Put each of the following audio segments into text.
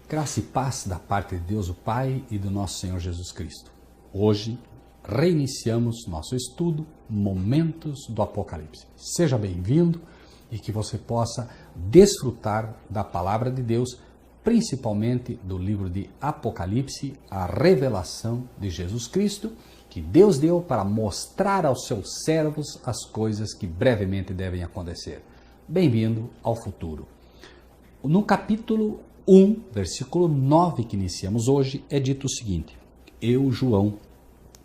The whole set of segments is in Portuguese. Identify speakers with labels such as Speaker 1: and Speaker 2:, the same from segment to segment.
Speaker 1: Graça e paz da parte de Deus o Pai e do nosso Senhor Jesus Cristo. Hoje reiniciamos nosso estudo Momentos do Apocalipse. Seja bem-vindo e que você possa desfrutar da palavra de Deus, principalmente do livro de Apocalipse, a revelação de Jesus Cristo, que Deus deu para mostrar aos seus servos as coisas que brevemente devem acontecer. Bem-vindo ao futuro. No capítulo 1, versículo 9 que iniciamos hoje, é dito o seguinte: Eu, João,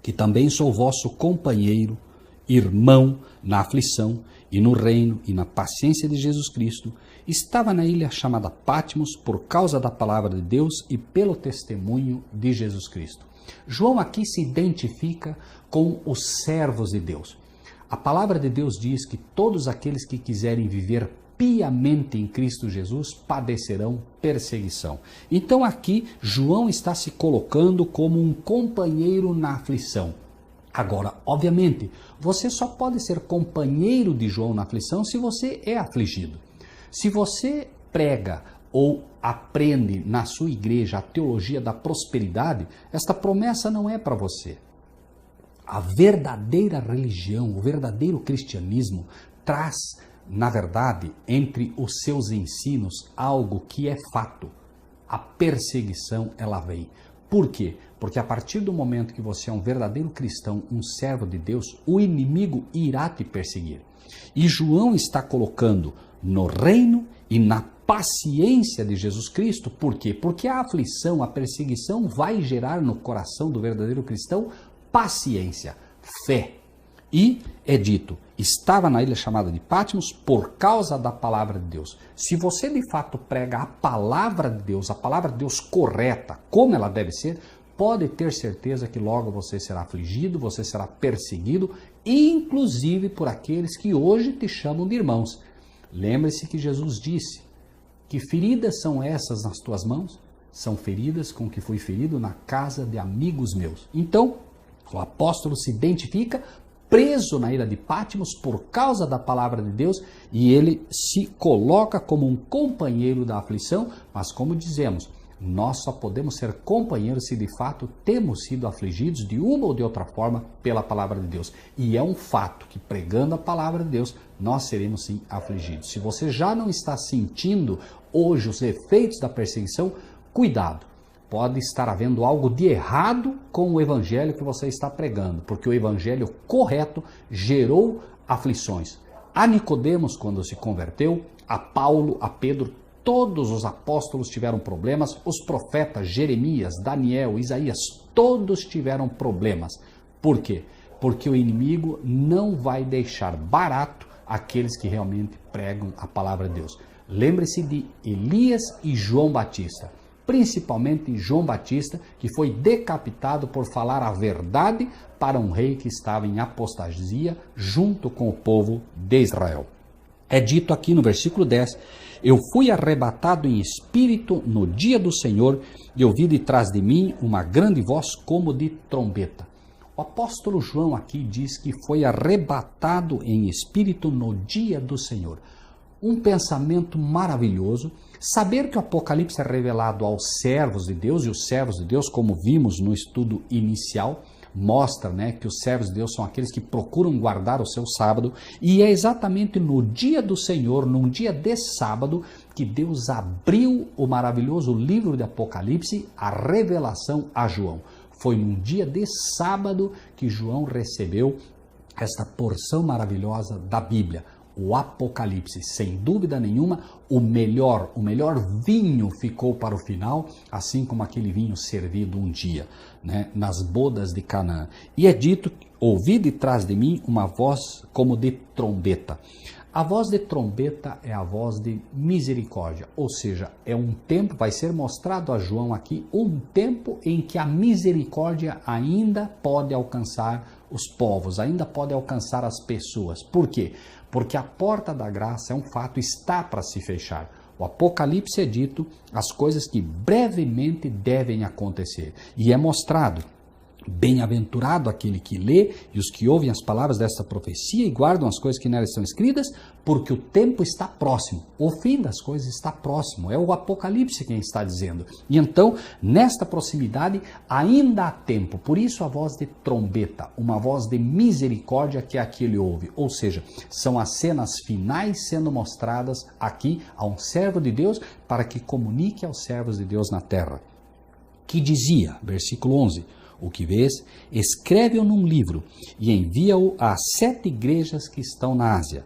Speaker 1: que também sou vosso companheiro, irmão na aflição e no reino e na paciência de Jesus Cristo, estava na ilha chamada Patmos por causa da palavra de Deus e pelo testemunho de Jesus Cristo. João aqui se identifica com os servos de Deus. A palavra de Deus diz que todos aqueles que quiserem viver piamente em Cristo Jesus padecerão perseguição. Então aqui João está se colocando como um companheiro na aflição. Agora, obviamente, você só pode ser companheiro de João na aflição se você é afligido. Se você prega ou aprende na sua igreja a teologia da prosperidade, esta promessa não é para você. A verdadeira religião, o verdadeiro cristianismo traz, na verdade, entre os seus ensinos, algo que é fato. A perseguição, ela vem. Por quê? Porque a partir do momento que você é um verdadeiro cristão, um servo de Deus, o inimigo irá te perseguir. E João está colocando no reino e na paciência de Jesus Cristo. Por quê? Porque a aflição, a perseguição vai gerar no coração do verdadeiro cristão paciência, fé. E é dito, estava na ilha chamada de Patmos por causa da palavra de Deus. Se você de fato prega a palavra de Deus correta, como ela deve ser, pode ter certeza que logo você será afligido, você será perseguido, inclusive por aqueles que hoje te chamam de irmãos. Lembre-se que Jesus disse, que feridas são essas nas tuas mãos? São feridas com que fui ferido na casa de amigos meus. Então, o apóstolo se identifica preso na ilha de Patmos por causa da palavra de Deus e ele se coloca como um companheiro da aflição, mas como dizemos, nós só podemos ser companheiros se de fato temos sido afligidos de uma ou de outra forma pela palavra de Deus. E é um fato que pregando a palavra de Deus, nós seremos sim afligidos. Se você já não está sentindo hoje os efeitos da perseguição, cuidado. Pode estar havendo algo de errado com o evangelho que você está pregando, porque o evangelho correto gerou aflições. A Nicodemos, quando se converteu, a Paulo, a Pedro, todos os apóstolos tiveram problemas, os profetas Jeremias, Daniel, Isaías, todos tiveram problemas. Por quê? Porque o inimigo não vai deixar barato aqueles que realmente pregam a palavra de Deus. Lembre-se de Elias e João Batista. Principalmente João Batista, que foi decapitado por falar a verdade para um rei que estava em apostasia junto com o povo de Israel. É dito aqui no versículo 10, eu fui arrebatado em espírito no dia do Senhor e ouvi de trás de mim uma grande voz como de trombeta. O apóstolo João aqui diz que foi arrebatado em espírito no dia do Senhor. Um pensamento maravilhoso, saber que o Apocalipse é revelado aos servos de Deus, e os servos de Deus, como vimos no estudo inicial, mostra que os servos de Deus são aqueles que procuram guardar o seu sábado, e é exatamente no dia do Senhor, num dia de sábado, que Deus abriu o maravilhoso livro de Apocalipse, a revelação a João. Foi num dia de sábado que João recebeu esta porção maravilhosa da Bíblia. O Apocalipse, sem dúvida nenhuma, o melhor vinho ficou para o final, assim como aquele vinho servido um dia, nas bodas de Canaã. E é dito, ouvi de trás de mim uma voz como de trombeta. A voz de trombeta é a voz de misericórdia, ou seja, é um tempo, vai ser mostrado a João aqui, um tempo em que a misericórdia ainda pode alcançar os povos, ainda pode alcançar as pessoas. Por quê? Porque a porta da graça é um fato, está para se fechar. O Apocalipse é dito as coisas que brevemente devem acontecer. E é mostrado Bem-aventurado aquele que lê e os que ouvem as palavras desta profecia e guardam as coisas que nelas estão escritas, porque o tempo está próximo. O fim das coisas está próximo. É o Apocalipse quem está dizendo. E então, nesta proximidade, ainda há tempo. Por isso a voz de trombeta, uma voz de misericórdia que é a que ele ouve. Ou seja, são as cenas finais sendo mostradas aqui a um servo de Deus para que comunique aos servos de Deus na terra. Que dizia, versículo 11... O que vês, escreve-o num livro e envia-o às 7 igrejas que estão na Ásia,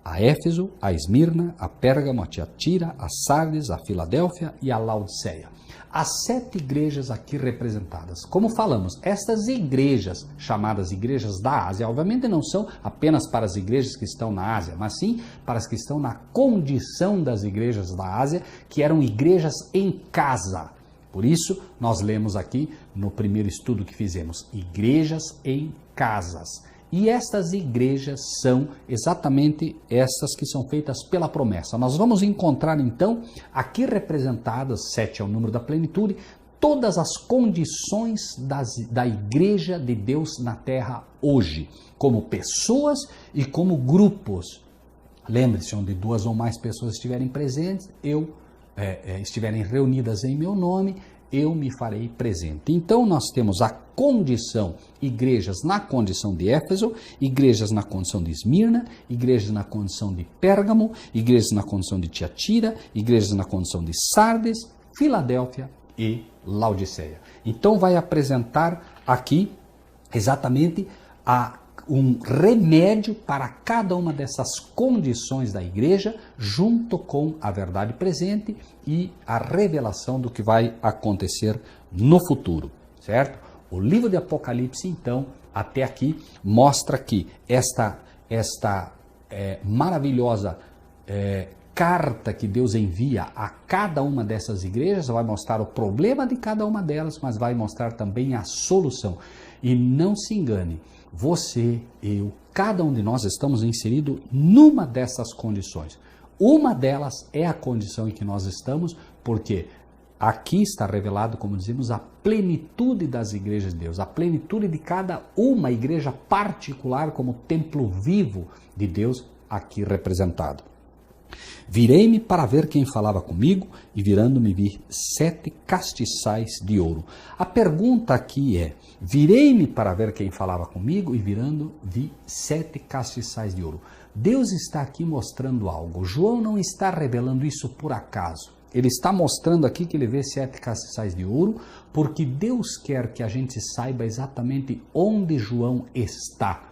Speaker 1: a Éfeso, a Esmirna, a Pérgamo, a Tiatira, a Sardes, a Filadélfia e a Laodiceia. As 7 igrejas aqui representadas. Como falamos, estas igrejas, chamadas igrejas da Ásia, obviamente não são apenas para as igrejas que estão na Ásia, mas sim para as que estão na condição das igrejas da Ásia, que eram igrejas em casa. Por isso, nós lemos aqui no primeiro estudo que fizemos, igrejas em casas. E estas igrejas são exatamente essas que são feitas pela promessa. Nós vamos encontrar então, aqui representadas, 7 é o número da plenitude, todas as condições da igreja de Deus na terra hoje, como pessoas e como grupos. Lembre-se, onde 2 ou mais pessoas estiverem presentes, estiverem reunidas em meu nome, eu me farei presente. Então nós temos a condição, igrejas na condição de Éfeso, igrejas na condição de Esmirna, igrejas na condição de Pérgamo, igrejas na condição de Tiatira, igrejas na condição de Sardes, Filadélfia e Laodiceia. Então vai apresentar aqui exatamente um remédio para cada uma dessas condições da igreja, junto com a verdade presente e a revelação do que vai acontecer no futuro, certo? O livro de Apocalipse, então, até aqui, mostra que esta maravilhosa carta que Deus envia a cada uma dessas igrejas vai mostrar o problema de cada uma delas, mas vai mostrar também a solução. E não se engane, você, eu, cada um de nós estamos inseridos numa dessas condições. Uma delas é a condição em que nós estamos, porque aqui está revelado, como dizemos, a plenitude das igrejas de Deus, a plenitude de cada uma igreja particular como templo vivo de Deus aqui representado. Virei-me para ver quem falava comigo, e virando-me vi 7 castiçais de ouro. A pergunta aqui é, virei-me para ver quem falava comigo, e virando vi 7 castiçais de ouro. Deus está aqui mostrando algo. João não está revelando isso por acaso. Ele está mostrando aqui que ele vê 7 castiçais de ouro, porque Deus quer que a gente saiba exatamente onde João está.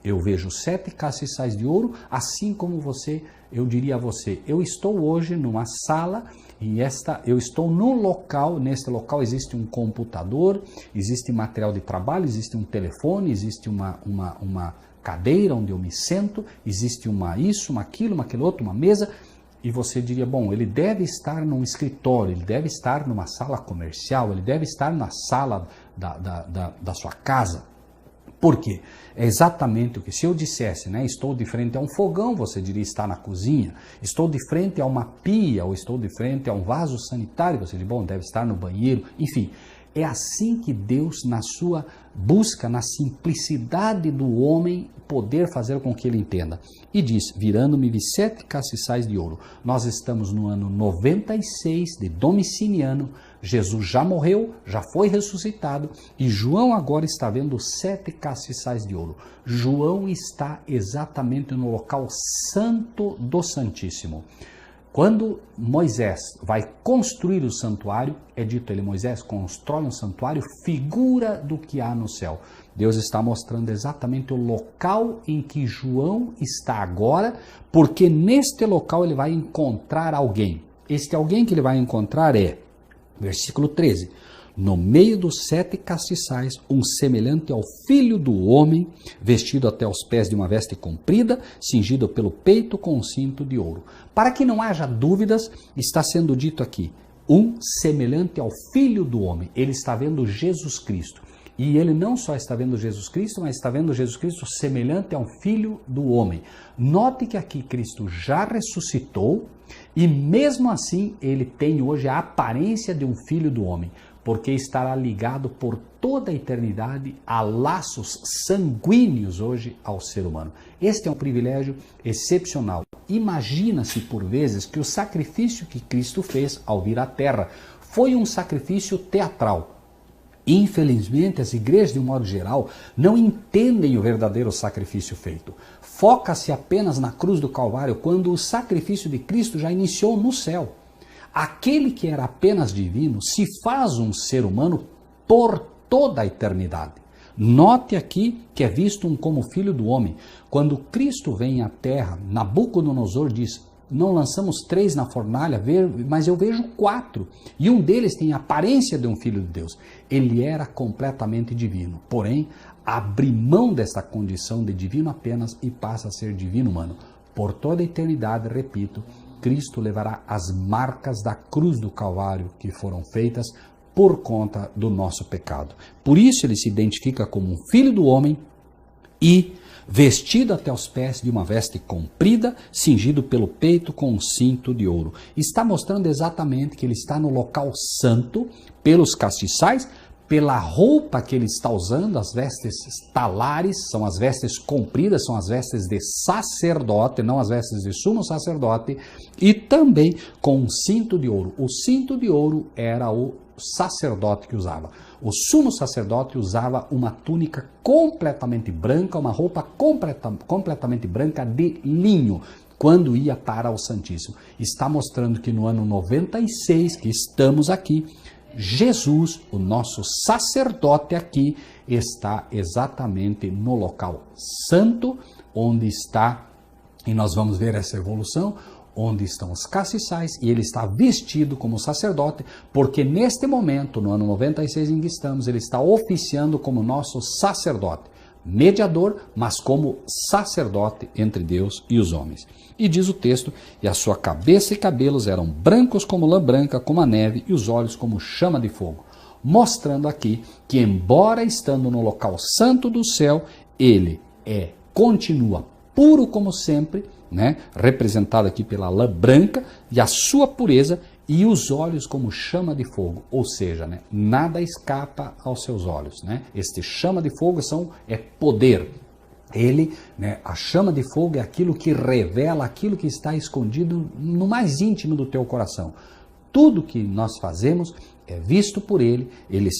Speaker 1: Eu vejo 7 castiçais de ouro, assim como você, eu diria a você, eu estou hoje numa sala e eu estou num local, neste local existe um computador, existe material de trabalho, existe um telefone, existe uma cadeira onde eu me sento, existe aquilo outro, uma mesa, e você diria, bom, ele deve estar num escritório, ele deve estar numa sala comercial, ele deve estar na sala da sua casa. Por quê? É exatamente o que, se eu dissesse, né, estou de frente a um fogão, você diria está na cozinha, estou de frente a uma pia, ou estou de frente a um vaso sanitário, você diria, bom, deve estar no banheiro, enfim. É assim que Deus, na sua busca, na simplicidade do homem, poder fazer com que ele entenda. E diz, virando-me vi 7 castiçais de ouro. Nós estamos no ano 96 de Domiciano, Jesus já morreu, já foi ressuscitado, e João agora está vendo 7 castiçais de ouro. João está exatamente no local santo do Santíssimo. Quando Moisés vai construir o santuário, é dito ele, Moisés constrói um santuário, figura do que há no céu. Deus está mostrando exatamente o local em que João está agora, porque neste local ele vai encontrar alguém. Este alguém que ele vai encontrar é, versículo 13, no meio dos 7 castiçais, um semelhante ao filho do homem, vestido até os pés de uma veste comprida, cingido pelo peito com um cinto de ouro. Para que não haja dúvidas, está sendo dito aqui, um semelhante ao filho do homem. Ele está vendo Jesus Cristo. E ele não só está vendo Jesus Cristo, mas está vendo Jesus Cristo semelhante ao filho do homem. Note que aqui Cristo já ressuscitou, E mesmo assim, ele tem hoje a aparência de um filho do homem, porque estará ligado por toda a eternidade a laços sanguíneos hoje ao ser humano. Este é um privilégio excepcional. Imagina-se por vezes que o sacrifício que Cristo fez ao vir à Terra foi um sacrifício teatral. Infelizmente, as igrejas, de um modo geral, não entendem o verdadeiro sacrifício feito. Foca-se apenas na cruz do Calvário, quando o sacrifício de Cristo já iniciou no céu. Aquele que era apenas divino se faz um ser humano por toda a eternidade. Note aqui que é visto como filho do homem. Quando Cristo vem à terra, Nabucodonosor diz: não lançamos 3 na fornalha, mas eu vejo 4. E um deles tem a aparência de um filho de Deus. Ele era completamente divino. Porém, abre mão dessa condição de divino apenas e passa a ser divino humano. Por toda a eternidade, repito, Cristo levará as marcas da cruz do Calvário que foram feitas por conta do nosso pecado. Por isso ele se identifica como um filho do homem e vestido até os pés de uma veste comprida, cingido pelo peito com um cinto de ouro. Está mostrando exatamente que ele está no local santo, pelos castiçais, pela roupa que ele está usando, as vestes talares, são as vestes compridas, são as vestes de sacerdote, não as vestes de sumo sacerdote, e também com um cinto de ouro. O cinto de ouro era o sacerdote que usava. O sumo sacerdote usava uma túnica completamente branca, uma roupa completamente branca de linho, quando ia para o Santíssimo. Está mostrando que no ano 96, que estamos aqui, Jesus, o nosso sacerdote aqui, está exatamente no local santo, onde está, e nós vamos ver essa evolução, onde estão os castiçais, e ele está vestido como sacerdote, porque neste momento, no ano 96 em que estamos, ele está oficiando como nosso sacerdote, mediador, mas como sacerdote entre Deus e os homens. E diz o texto: e a sua cabeça e cabelos eram brancos como lã branca, como a neve, e os olhos como chama de fogo. Mostrando aqui que, embora estando no local santo do céu, ele continua puro como sempre, representado aqui pela lã branca, e a sua pureza, e os olhos como chama de fogo, ou seja, nada escapa aos seus olhos. Este chama de fogo é poder. Ele, a chama de fogo é aquilo que revela aquilo que está escondido no mais íntimo do teu coração. Tudo que nós fazemos é visto por ele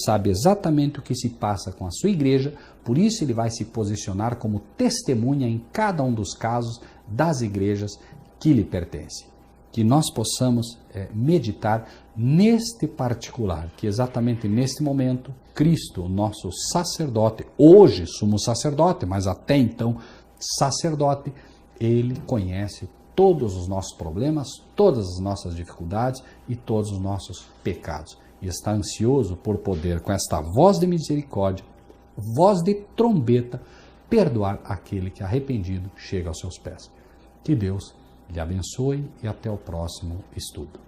Speaker 1: sabe exatamente o que se passa com a sua igreja, por isso ele vai se posicionar como testemunha em cada um dos casos das igrejas que lhe pertencem. Que nós possamos meditar neste particular, que exatamente neste momento, Cristo, o nosso sacerdote, hoje sumo sacerdote, mas até então sacerdote, ele conhece todos os nossos problemas, todas as nossas dificuldades e todos os nossos pecados. E está ansioso por poder, com esta voz de misericórdia, voz de trombeta, perdoar aquele que arrependido chega aos seus pés. Que Deus lhe abençoe e até o próximo estudo.